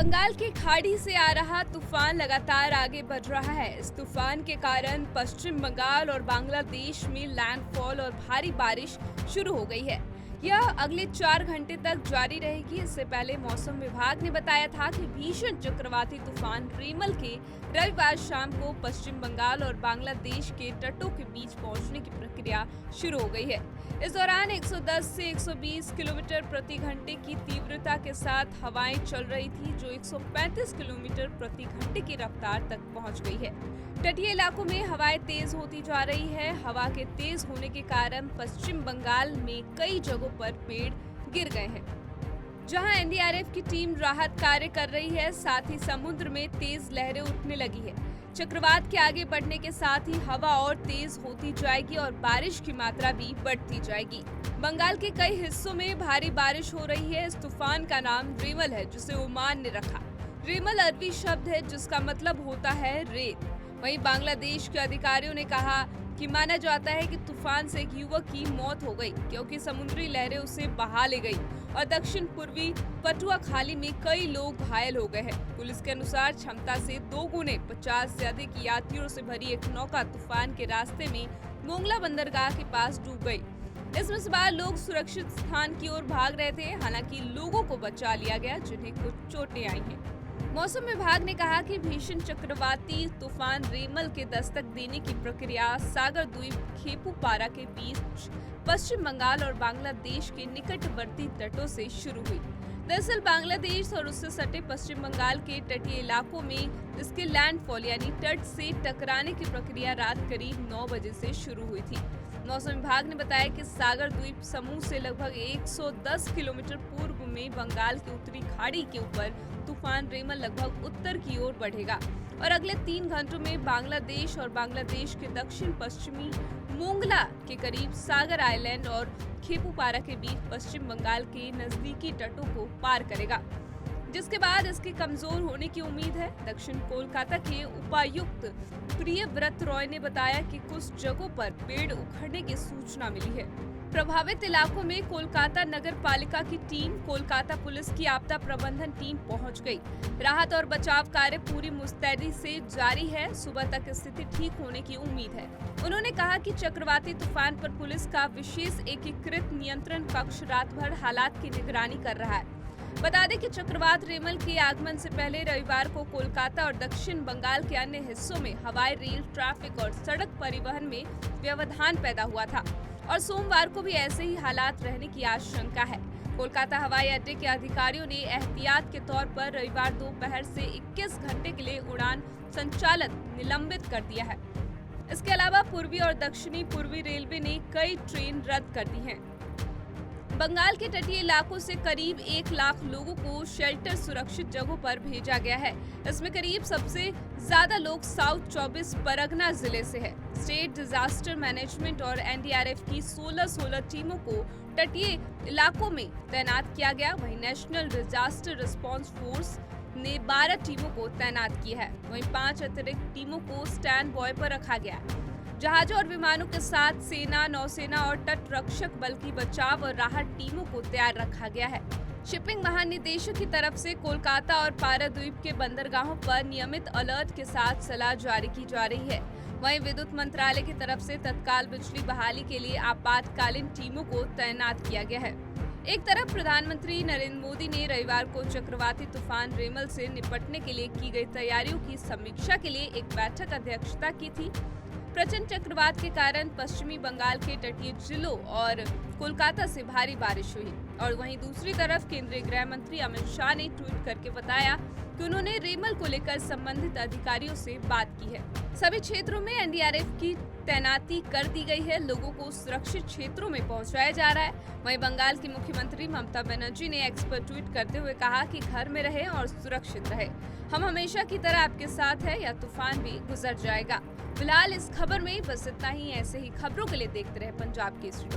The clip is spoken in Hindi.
बंगाल की खाड़ी से आ रहा तूफान लगातार आगे बढ़ रहा है। इस तूफान के कारण पश्चिम बंगाल और बांग्लादेश में लैंडफॉल और भारी बारिश शुरू हो गई है। यह अगले 4 घंटे तक जारी रहेगी। इससे पहले मौसम विभाग ने बताया था कि भीषण चक्रवाती तूफान रीमल के रविवार शाम को पश्चिम बंगाल और बांग्लादेश के तटों के बीच पहुंचने की प्रक्रिया शुरू हो गई है। इस दौरान 110 से 120 किलोमीटर प्रति घंटे की तीव्रता के साथ हवाएं चल रही थी, जो 135 किलोमीटर प्रति घंटे की रफ्तार तक पहुंच गई है। तटीय इलाकों में हवाएं तेज होती जा रही है। हवा के तेज होने के कारण पश्चिम बंगाल में कई जगहों पर पेड़ गिर गए हैं, जहां एनडीआरएफ की टीम राहत कार्य कर रही है। साथ ही समुद्र में तेज लहरें उठने लगी है। चक्रवात के आगे बढ़ने के साथ ही हवा और तेज होती जाएगी और बारिश की मात्रा भी बढ़ती जाएगी। बंगाल के कई हिस्सों में भारी बारिश हो रही है। इस तूफान का नाम रीमल है, जिसे ओमान ने रखा। रीमल अरबी शब्द है जिसका मतलब होता है रेत। वहीं बांग्लादेश के अधिकारियों ने कहा कि माना जाता है कि तूफान से एक युवक की मौत हो गई, क्योंकि समुद्री लहरें उसे बहा ले गई और दक्षिण पूर्वी पटुआ खाली में कई लोग घायल हो गए हैं। पुलिस के अनुसार क्षमता से 2 गुने 50 से अधिक यात्रियों से भरी एक नौका तूफान के रास्ते में मोंगला बंदरगाह के पास डूब गई। इसमें सवार लोग सुरक्षित स्थान की ओर भाग रहे थे। हालांकि लोगों को बचा लिया गया, जिन्हें कुछ चोटें आई हैं। मौसम विभाग ने कहा कि भीषण चक्रवाती तूफान रीमल के दस्तक देने की प्रक्रिया सागर द्वीप खेपुपारा के बीच पश्चिम बंगाल और बांग्लादेश के निकटवर्ती तटों से शुरू हुई। दरअसल बांग्लादेश और उससे सटे पश्चिम बंगाल के तटीय इलाकों में इसके लैंडफॉल यानी तट से टकराने की प्रक्रिया रात करीब 9 बजे से शुरू हुई थी। मौसम विभाग ने बताया कि सागर द्वीप समूह से लगभग 110 किलोमीटर पूर्व में बंगाल की उत्तरी खाड़ी के ऊपर तूफान रीमल लगभग उत्तर की ओर बढ़ेगा और अगले 3 घंटों में बांग्लादेश और बांग्लादेश के दक्षिण पश्चिमी मोंगला के करीब सागर आइलैंड और खेपुपारा के बीच पश्चिम बंगाल के नजदीकी तटों को पार करेगा, जिसके बाद इसके कमजोर होने की उम्मीद है। दक्षिण कोलकाता के उपायुक्त प्रियव्रत रॉय ने बताया कि कुछ जगहों पर पेड़ उखड़ने की सूचना मिली है। प्रभावित इलाकों में कोलकाता नगर पालिका की टीम, कोलकाता पुलिस की आपदा प्रबंधन टीम पहुंच गई। राहत और बचाव कार्य पूरी मुस्तैदी से जारी है। सुबह तक स्थिति ठीक होने की उम्मीद है। उन्होंने कहा कि चक्रवाती तूफान पर पुलिस का विशेष एकीकृत नियंत्रण कक्ष रात भर हालात की निगरानी कर रहा है। बता दें कि चक्रवात रीमल के आगमन से पहले रविवार को कोलकाता और दक्षिण बंगाल के अन्य हिस्सों में हवाई, रेल, ट्रैफिक और सड़क परिवहन में व्यवधान पैदा हुआ था और सोमवार को भी ऐसे ही हालात रहने की आशंका है। कोलकाता हवाई अड्डे के अधिकारियों ने एहतियात के तौर पर रविवार दोपहर से 21 घंटे के लिए उड़ान संचालन निलंबित कर दिया है। इसके अलावा पूर्वी और दक्षिणी पूर्वी रेलवे ने कई ट्रेन रद्द कर दी हैं। बंगाल के तटीय इलाकों से करीब 1 लाख लोगों को शेल्टर सुरक्षित जगहों पर भेजा गया है। इसमें करीब सबसे ज्यादा लोग साउथ 24 परगना जिले से है। स्टेट डिजास्टर मैनेजमेंट और एनडीआरएफ की 16 टीमों को तटीय इलाकों में तैनात किया गया। वहीं नेशनल डिजास्टर रिस्पांस फोर्स ने 12 टीमों को तैनात किया है। वहीं 5 अतिरिक्त टीमों को स्टैंड बॉय पर रखा गया है। जहाजों और विमानों के साथ सेना, नौसेना और तट रक्षक बल की बचाव और राहत टीमों को तैयार रखा गया है। शिपिंग महानिदेशक की तरफ से कोलकाता और पारादीप के बंदरगाहों पर नियमित अलर्ट के साथ सलाह जारी की जा रही है। वहीं विद्युत मंत्रालय की तरफ से तत्काल बिजली बहाली के लिए आपातकालीन टीमों को तैनात किया गया है। एक तरफ प्रधानमंत्री नरेंद्र मोदी ने रविवार को चक्रवाती तूफान रीमल से निपटने के लिए की गई तैयारियों की समीक्षा के लिए एक बैठक अध्यक्षता की थी। प्रचंड चक्रवात के कारण पश्चिमी बंगाल के तटीय जिलों और कोलकाता से भारी बारिश हुई और वहीं दूसरी तरफ केंद्रीय गृह मंत्री अमित शाह ने ट्वीट करके बताया कि उन्होंने रीमल को लेकर संबंधित अधिकारियों से बात की है। सभी क्षेत्रों में एनडीआरएफ की तैनाती कर दी गई है। लोगों को सुरक्षित क्षेत्रों में पहुंचाया जा रहा है। वहीं बंगाल की मुख्यमंत्री ममता बनर्जी ने एक्स पर ट्वीट करते हुए कहा कि घर में रहे और सुरक्षित रहे। हम हमेशा की तरह आपके साथ है। यह तूफान भी गुजर जाएगा। फिलहाल इस खबर में बस इतना ही। ऐसे ही खबरों के लिए देखते रहे पंजाब केसरी।